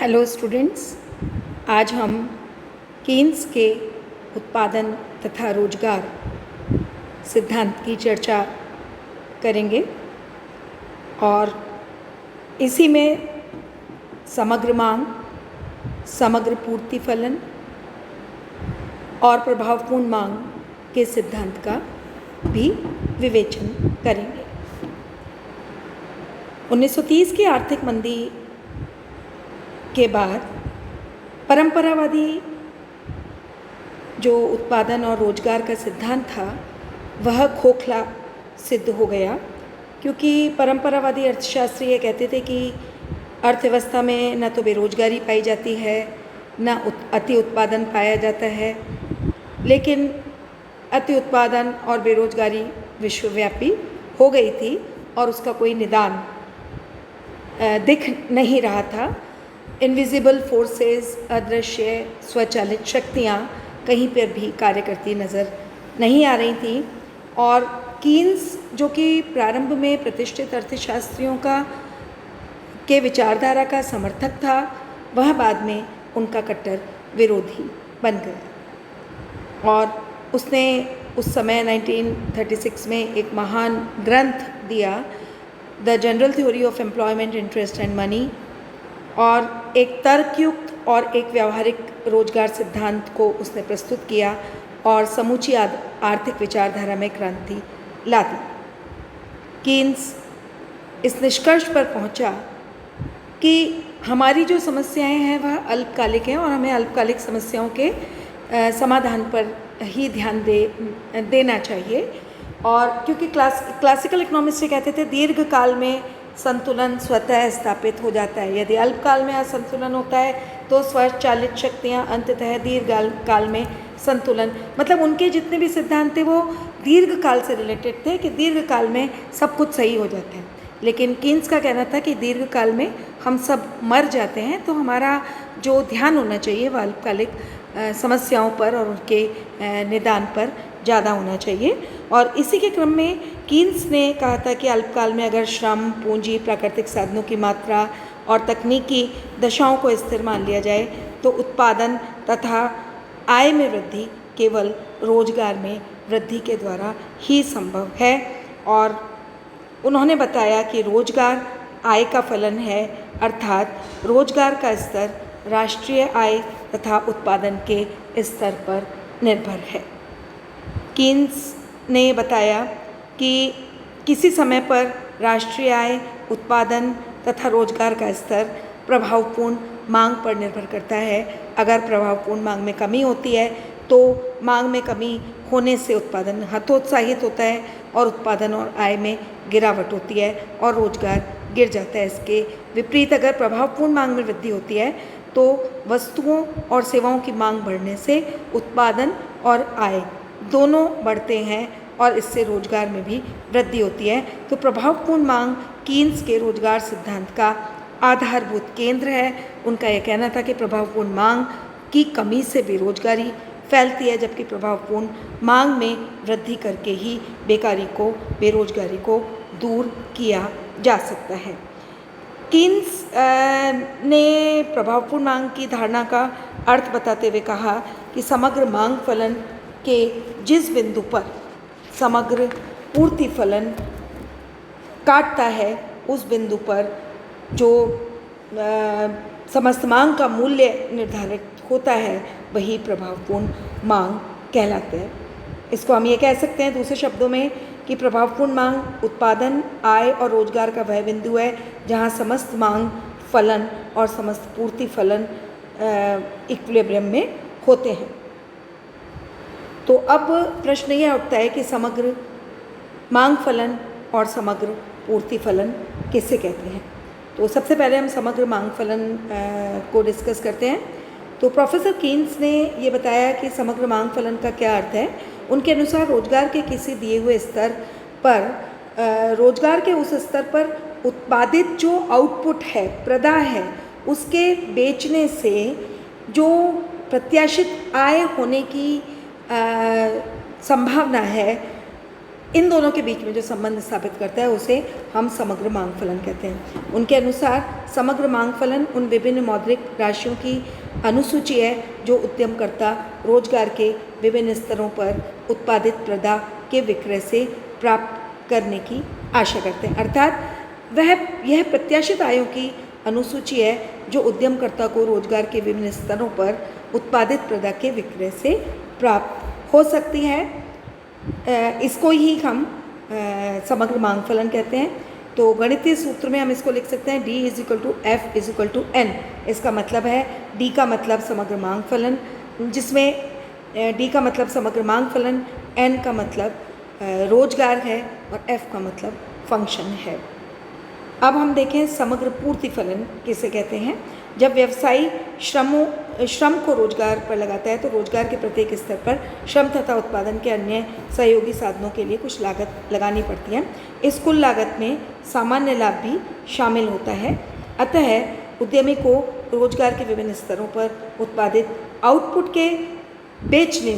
Hello students, आज हम Keynes के उत्पादन तथा रोजगार सिद्धांत की चर्चा करेंगे और इसी में समग्र मांग, समग्र पूर्ति फलन और प्रभावपूर्ण मांग के सिद्धांत का भी विवेचन करेंगे। 1930 की आर्थिक मंदी के बाद परंपरावादी जो उत्पादन और रोजगार का सिद्धांत था वह खोखला सिद्ध हो गया, क्योंकि परंपरावादी अर्थशास्त्री ये कहते थे कि अर्थव्यवस्था में न तो बेरोजगारी पाई जाती है, न अति उत्पादन पाया जाता है, लेकिन अति उत्पादन और बेरोजगारी विश्वव्यापी हो गई थी और उसका कोई निदान दिख नहीं रहा था। इनविजिबल फोर्सेस, अदृश्य स्वचालित शक्तियाँ कहीं पर भी कार्य करती नज़र नहीं आ रही थी और कीन्स, जो कि प्रारंभ में प्रतिष्ठित अर्थशास्त्रियों के विचारधारा का समर्थक था, वह बाद में उनका कट्टर विरोधी बन गया और उसने उस समय 1936 में एक महान ग्रंथ दिया, the general theory of employment, interest and money, और एक तर्कयुक्त और एक व्यावहारिक रोजगार सिद्धांत को उसने प्रस्तुत किया और समूची आर्थिक विचारधारा में क्रांति ला दी। कीन्स इस निष्कर्ष पर पहुंचा कि हमारी जो समस्याएं हैं वह अल्पकालिक हैं और हमें अल्पकालिक समस्याओं के समाधान पर ही ध्यान देना चाहिए। और क्योंकि क्लासिकल इकोनॉमिस्ट कहते थे दीर्घकाल में संतुलन स्वतः स्थापित हो जाता है, यदि अल्पकाल में असंतुलन होता है तो स्वचालित शक्तियाँ अंततः दीर्घकाल में संतुलन, मतलब उनके जितने भी सिद्धांत थे वो दीर्घकाल से रिलेटेड थे कि दीर्घकाल में सब कुछ सही हो जाता है। लेकिन कीन्स का कहना था कि दीर्घकाल में हम सब मर जाते हैं, तो हमारा जो ध्यान होना चाहिए वह अल्पकालिक समस्याओं पर और उनके निदान पर ज़्यादा होना चाहिए। और इसी के क्रम में कीन्स ने कहा था कि अल्पकाल में अगर श्रम, पूंजी, प्राकृतिक साधनों की मात्रा और तकनीकी दशाओं को स्थिर मान लिया जाए तो उत्पादन तथा आय में वृद्धि केवल रोजगार में वृद्धि के द्वारा ही संभव है। और उन्होंने बताया कि रोजगार आय का फलन है, अर्थात रोजगार का स्तर राष्ट्रीय आय तथा उत्पादन के स्तर पर निर्भर है। कीन्स ने बताया कि किसी समय पर राष्ट्रीय आय, उत्पादन तथा रोजगार का स्तर प्रभावपूर्ण मांग पर निर्भर करता है। अगर प्रभावपूर्ण मांग में कमी होती है तो मांग में कमी होने से उत्पादन हतोत्साहित होता है और उत्पादन और आय में गिरावट होती है और रोजगार गिर जाता है। इसके विपरीत अगर प्रभावपूर्ण मांग में वृद्धि होती है तो वस्तुओं और सेवाओं की मांग बढ़ने से उत्पादन और आय दोनों बढ़ते हैं और इससे रोजगार में भी वृद्धि होती है। तो प्रभावपूर्ण मांग कीन्स के रोजगार सिद्धांत का आधारभूत केंद्र है। उनका यह कहना था कि प्रभावपूर्ण मांग की कमी से बेरोजगारी फैलती है, जबकि प्रभावपूर्ण मांग में वृद्धि करके ही बेरोजगारी को दूर किया जा सकता है। कीन्स ने प्रभावपूर्ण मांग की धारणा का अर्थ बताते हुए कहा कि समग्र मांग फलन के जिस बिंदु पर समग्र पूर्ति फलन काटता है उस बिंदु पर जो समस्त मांग का मूल्य निर्धारित होता है वही प्रभावपूर्ण मांग कहलाता है। इसको हम ये कह सकते हैं दूसरे शब्दों में कि प्रभावपूर्ण मांग उत्पादन, आय और रोजगार का वह बिंदु है जहाँ समस्त मांग फलन और समस्त पूर्ति फलन इक्विलिब्रियम में होते हैं। तो अब प्रश्न यह उठता है कि समग्र मांग फलन और समग्र पूर्ति फलन किसे कहते हैं। तो सबसे पहले हम समग्र मांग फलन को डिस्कस करते हैं। तो प्रोफेसर कीन्स ने ये बताया कि समग्र मांग फलन का क्या अर्थ है। उनके अनुसार रोजगार के किसी दिए हुए स्तर पर रोजगार के उस स्तर पर उत्पादित जो आउटपुट है, प्रदा है, उसके बेचने से जो प्रत्याशित आय होने की संभावना है इन दोनों के बीच में जो संबंध स्थापित करता है उसे हम समग्र मांग फलन कहते हैं। उनके अनुसार समग्र मांग फलन उन विभिन्न मौद्रिक राशियों की अनुसूची है जो उद्यमकर्ता रोजगार के विभिन्न स्तरों पर उत्पादित प्रदा के विक्रय से प्राप्त करने की आशा करते हैं। अर्थात यह प्रत्याशित आयों की अनुसूची है जो उद्यमकर्ता को रोजगार के विभिन्न स्तरों पर उत्पादित प्रदा के विक्रय से प्राप्त हो सकती है। इसको ही हम समग्र मांग फलन कहते हैं। तो गणितीय सूत्र में हम इसको लिख सकते हैं D = F = N। इसका मतलब है D का मतलब समग्र मांग फलन, जिसमें D का मतलब समग्र मांग फलन, N का मतलब रोजगार है और F का मतलब फंक्शन है। अब हम देखें समग्र पूर्ति फलन किसे कहते हैं। जब व्यवसायी श्रम को रोजगार पर लगाता है तो रोजगार के प्रत्येक स्तर पर श्रम तथा उत्पादन के अन्य सहयोगी साधनों के लिए कुछ लागत लगानी पड़ती है। इस कुल लागत में सामान्य लाभ भी शामिल होता है। अतः उद्यमी को रोजगार के विभिन्न स्तरों पर उत्पादित आउटपुट के बेचने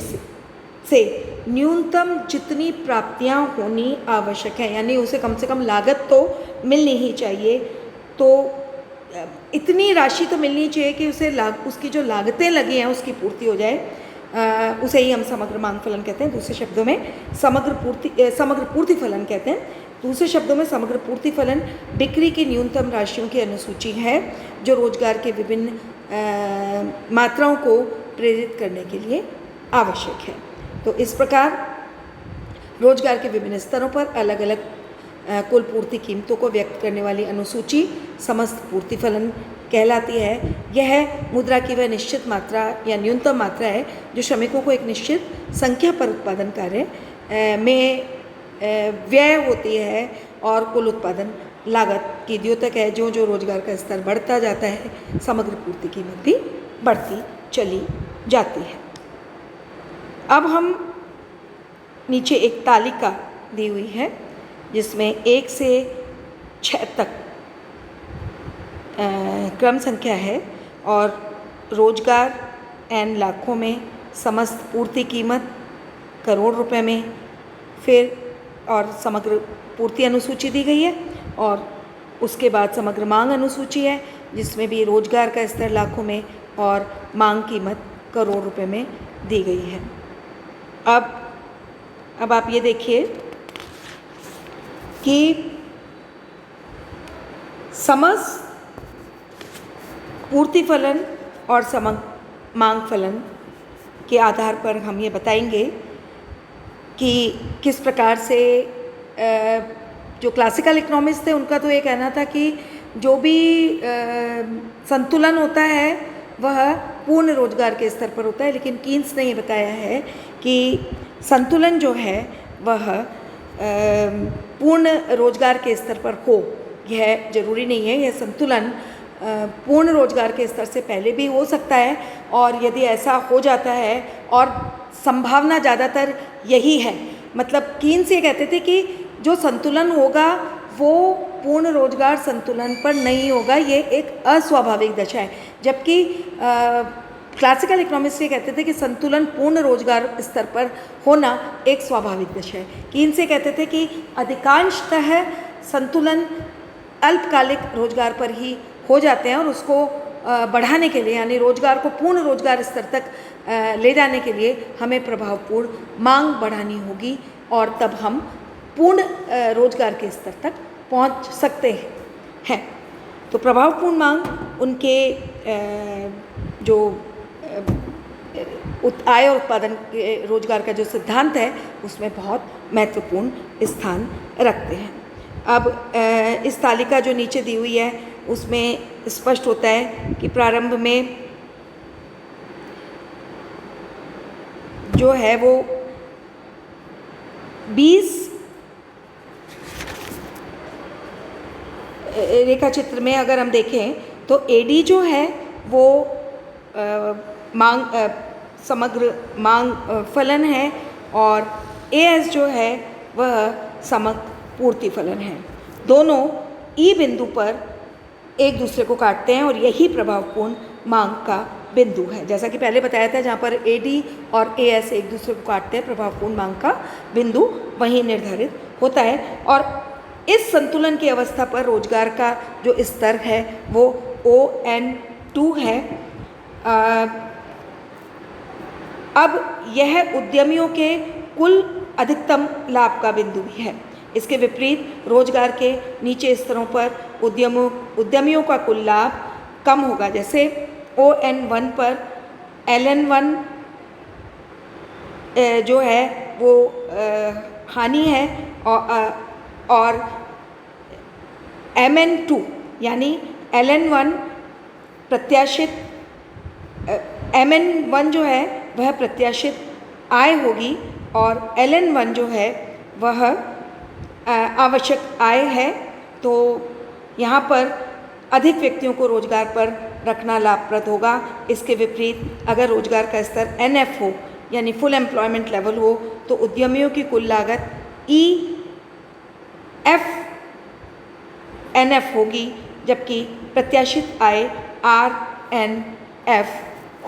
से न्यूनतम जितनी प्राप्तियां होनी आवश्यक है, यानी उसे कम से कम लागत तो मिलनी ही चाहिए, तो इतनी राशि तो मिलनी चाहिए कि उसे उसकी जो लागतें लगी हैं उसकी पूर्ति हो जाए। उसे ही हम समग्र मांग फलन कहते हैं। दूसरे शब्दों में समग्र पूर्ति फलन कहते हैं। दूसरे शब्दों में समग्र पूर्ति फलन बिक्री की न्यूनतम राशियों की अनुसूची है जो रोजगार के विभिन्न मात्राओं को प्रेरित करने के लिए आवश्यक है। तो इस प्रकार रोजगार के विभिन्न स्तरों पर अलग अलग कुल पूर्ति कीमतों को व्यक्त करने वाली अनुसूची समस्त पूर्ति फलन कहलाती है। यह मुद्रा की वह निश्चित मात्रा या न्यूनतम मात्रा है जो श्रमिकों को एक निश्चित संख्या पर उत्पादन कार्य में व्यय होती है और कुल उत्पादन लागत की द्योतक है। जो जो रोजगार का स्तर बढ़ता जाता है समग्र पूर्ति कीमत भी बढ़ती चली जाती है। अब हम नीचे एक तालिका दी हुई है जिसमें 1 से 6 तक क्रम संख्या है और रोजगार n लाखों में, समस्त पूर्ति कीमत करोड़ रुपए में, फिर और समग्र पूर्ति अनुसूची दी गई है और उसके बाद समग्र मांग अनुसूची है जिसमें भी रोजगार का स्तर लाखों में और मांग कीमत करोड़ रुपए में दी गई है। अब आप ये देखिए कि समस्त पूर्ति फलन और समग्र मांग फलन के आधार पर हम ये बताएंगे कि किस प्रकार से जो क्लासिकल इकोनॉमिस्ट थे उनका तो ये कहना था कि जो भी संतुलन होता है वह पूर्ण रोजगार के स्तर पर होता है, लेकिन कीन्स ने ये बताया है कि संतुलन जो है वह पूर्ण रोजगार के स्तर पर हो, यह जरूरी नहीं है। यह संतुलन पूर्ण रोजगार के स्तर से पहले भी हो सकता है और यदि ऐसा हो जाता है, और संभावना ज़्यादातर यही है, मतलब कीन्स ये कहते थे कि जो संतुलन होगा वो पूर्ण रोजगार संतुलन पर नहीं होगा, ये एक अस्वाभाविक दशा है। जबकि क्लासिकल इकोनॉमिस्ट ये कहते थे कि संतुलन पूर्ण रोजगार स्तर पर होना एक स्वाभाविक दशा है। कीन्स ये कहते थे कि अधिकांशतः संतुलन अल्पकालिक रोजगार पर ही हो जाते हैं और उसको बढ़ाने के लिए, यानी रोजगार को पूर्ण रोजगार स्तर तक ले जाने के लिए हमें प्रभावपूर्ण मांग बढ़ानी होगी और तब हम पूर्ण रोजगार के स्तर तक पहुंच सकते हैं। तो प्रभावपूर्ण मांग उनके जो आय और उत्पादन के रोजगार का जो सिद्धांत है उसमें बहुत महत्वपूर्ण स्थान रखते हैं। अब इस तालिका जो नीचे दी हुई है उसमें स्पष्ट होता है कि प्रारंभ में जो है वो 20 रेखा चित्र में अगर हम देखें तो AD जो है वो समग्र मांग फलन है और AS जो है वह समग्र पूर्ति फलन है। दोनों E बिंदु पर एक दूसरे को काटते हैं और यही प्रभावपूर्ण मांग का बिंदु है। जैसा कि पहले बताया था, जहाँ पर AD और AS एक दूसरे को काटते हैं, प्रभावपूर्ण मांग का बिंदु वहीं निर्धारित होता है। और इस संतुलन की अवस्था पर रोजगार का जो स्तर है वो ON2 है। अब यह उद्यमियों के कुल अधिकतम लाभ का बिंदु भी है। इसके विपरीत रोजगार के नीचे स्तरों पर उद्यमियों का कुल लाभ कम होगा। जैसे ON1 पर LN1 जो है वो हानि है और MN2 यानी LN1 प्रत्याशित MN1 जो है वह प्रत्याशित आय होगी और LN1 जो है वह आवश्यक आय है। तो यहाँ पर अधिक व्यक्तियों को रोजगार पर रखना लाभप्रद होगा। इसके विपरीत अगर रोजगार का स्तर NF हो यानी फुल एम्प्लॉयमेंट लेवल हो तो उद्यमियों की कुल लागत EFNF होगी, जबकि प्रत्याशित आय RNF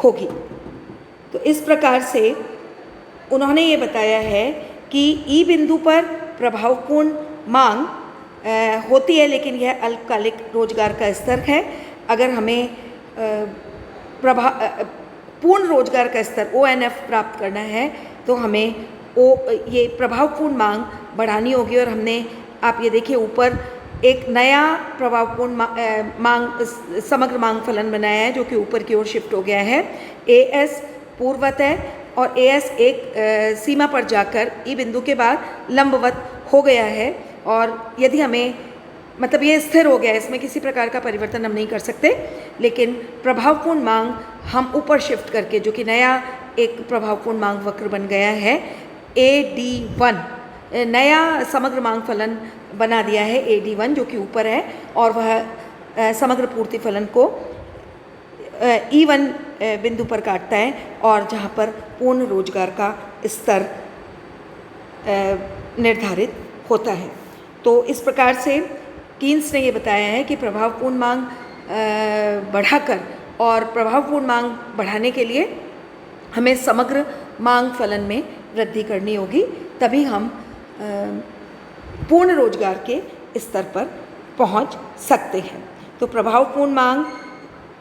होगी। तो इस प्रकार से उन्होंने ये बताया है कि ई बिंदु पर प्रभावपूर्ण मांग होती है, लेकिन यह अल्पकालिक रोजगार का स्तर है। अगर हमें पूर्ण रोजगार का स्तर ONF प्राप्त करना है तो हमें ये प्रभावपूर्ण मांग बढ़ानी होगी। और हमने, आप ये देखिए ऊपर एक नया प्रभावपूर्ण मांग समग्र मांग फलन बनाया है जो कि ऊपर की ओर शिफ्ट हो गया है। AS पूर्ववत है और AS एक सीमा पर जाकर ई बिंदु के बाद लंबवत हो गया है। और यदि हमें, मतलब ये स्थिर हो गया है, इसमें किसी प्रकार का परिवर्तन हम नहीं कर सकते, लेकिन प्रभावपूर्ण मांग हम ऊपर शिफ्ट करके, जो कि नया एक प्रभावपूर्ण मांग वक्र बन गया है, AD1 नया समग्र मांग फलन बना दिया है AD1 जो कि ऊपर है और वह समग्र पूर्ति फलन को E1 बिंदु पर काटता है और जहाँ पर पूर्ण रोजगार का स्तर निर्धारित होता है। तो इस प्रकार से कीन्स ने ये बताया है कि प्रभावपूर्ण मांग बढ़ाकर और प्रभावपूर्ण मांग बढ़ाने के लिए हमें समग्र मांग फलन में वृद्धि करनी होगी, तभी हम पूर्ण रोजगार के स्तर पर पहुंच सकते हैं। तो प्रभावपूर्ण मांग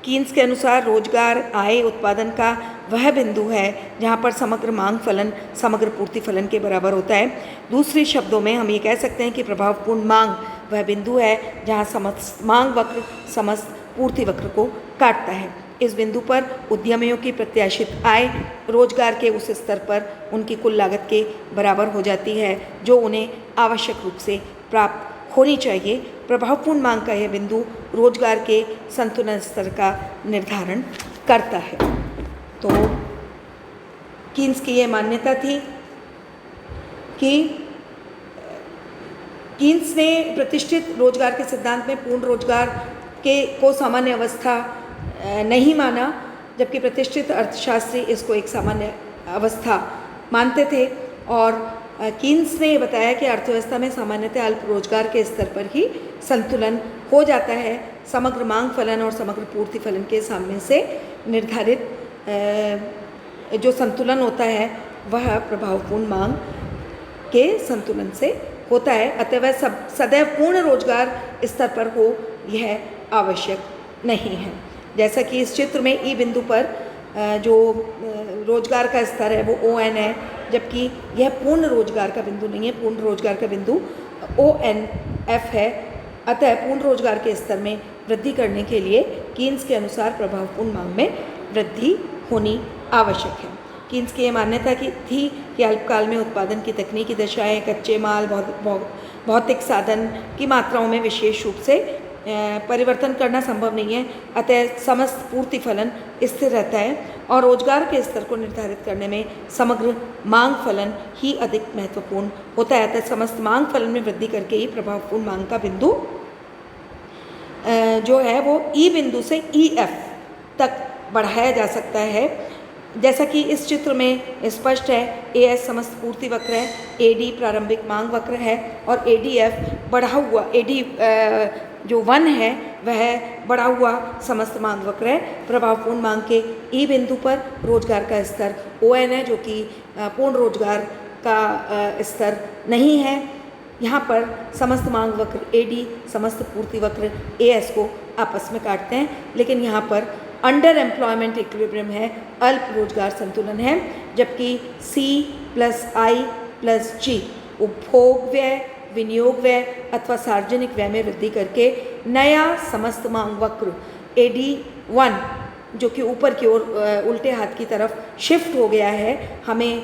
कीन्स के अनुसार रोजगार आय उत्पादन का वह बिंदु है जहां पर समग्र मांग फलन समग्र पूर्ति फलन के बराबर होता है। दूसरे शब्दों में हम ये कह सकते हैं कि प्रभावपूर्ण मांग वह बिंदु है जहां समस्त मांग वक्र समस्त पूर्ति वक्र को काटता है। इस बिंदु पर उद्यमियों की प्रत्याशित आय रोजगार के उस स्तर पर उनकी कुल लागत के बराबर हो जाती है जो उन्हें आवश्यक रूप से प्राप्त होनी चाहिए। प्रभावपूर्ण मांग का यह बिंदु रोजगार के संतुलन स्तर का निर्धारण करता है। तो कीन्स की यह मान्यता थी कि कीन्स ने प्रतिष्ठित रोजगार के सिद्धांत में पूर्ण रोजगार को सामान्य अवस्था नहीं माना, जबकि प्रतिष्ठित अर्थशास्त्री इसको एक सामान्य अवस्था मानते थे। और कीन्स ने बताया कि अर्थव्यवस्था में सामान्यतः अल्प रोजगार के स्तर पर ही संतुलन हो जाता है। समग्र मांग फलन और समग्र पूर्ति फलन के सामने से निर्धारित जो संतुलन होता है वह प्रभावपूर्ण मांग के संतुलन से होता है। अतः वह सदैव पूर्ण रोजगार स्तर पर हो यह आवश्यक नहीं है। जैसा कि इस चित्र में ई बिंदु पर जो रोजगार का स्तर है वो ON है, जबकि यह पूर्ण रोजगार का बिंदु नहीं है। पूर्ण रोजगार का बिंदु ONF है। अतः पूर्ण रोजगार के स्तर में वृद्धि करने के लिए कीन्स के अनुसार प्रभावपूर्ण मांग में वृद्धि होनी आवश्यक है। कीन्स की यह मान्यता थी कि अल्पकाल में उत्पादन की तकनीकी दशाएं कच्चे माल भौतिक साधन की मात्राओं में विशेष रूप से परिवर्तन करना संभव नहीं है। अतः समस्त पूर्ति फलन स्थिर रहता है और रोजगार के स्तर को निर्धारित करने में समग्र मांग फलन ही अधिक महत्वपूर्ण होता है। अतः समस्त मांग फलन में वृद्धि करके ही प्रभावपूर्ण मांग का बिंदु जो है वो ई बिंदु से EF तक बढ़ाया जा सकता है। जैसा कि इस चित्र में स्पष्ट है, AS समस्त पूर्ति वक्र है, AD प्रारंभिक मांग वक्र है और ADF बढ़ा हुआ AD जो 1 है वह बढ़ा हुआ समस्त मांग वक्र है। प्रभावपूर्ण मांग के ई बिंदु पर रोजगार का स्तर ON है, जो कि पूर्ण रोजगार का स्तर नहीं है। यहाँ पर समस्त मांग वक्र AD समस्त पूर्ति वक्र AS को आपस में काटते हैं, लेकिन यहाँ पर अंडर एम्प्लॉयमेंट इक्विलिब्रियम है, अल्प रोजगार संतुलन है, जबकि C + I + G उपभोग व्यय, विनियोग व्यय अथवा सार्वजनिक व्यय में वृद्धि करके नया समस्त मांग वक्र AD1, जो कि ऊपर की ओर उल्टे हाथ की तरफ शिफ्ट हो गया है, हमें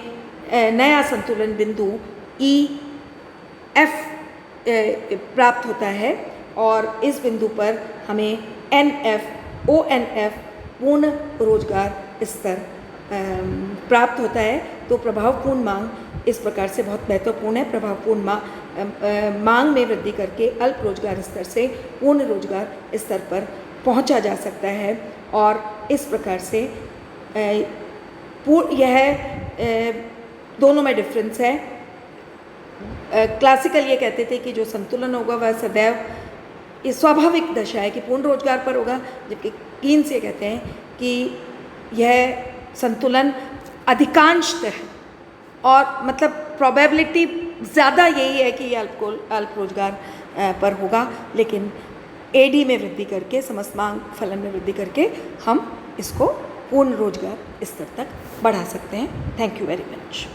नया संतुलन बिंदु EF प्राप्त होता है और इस बिंदु पर हमें ONF पूर्ण रोजगार स्तर प्राप्त होता है। तो प्रभावपूर्ण मांग इस प्रकार से बहुत महत्वपूर्ण है। प्रभावपूर्ण मांग में वृद्धि करके अल्प रोजगार स्तर से पूर्ण रोजगार स्तर पर पहुंचा जा सकता है और इस प्रकार से यह दोनों में डिफरेंस है। क्लासिकल ये कहते थे कि जो संतुलन होगा वह सदैव ये स्वाभाविक दशा है कि पूर्ण रोजगार पर होगा, जबकि कीन्स ये कहते हैं कि यह संतुलन अधिकांशतः और मतलब प्रोबेबिलिटी ज़्यादा यही है कि ये अल्प रोजगार पर होगा, लेकिन AD में वृद्धि करके समस्त मांग फलन में वृद्धि करके हम इसको पूर्ण रोजगार स्तर तक बढ़ा सकते हैं। Thank you very much.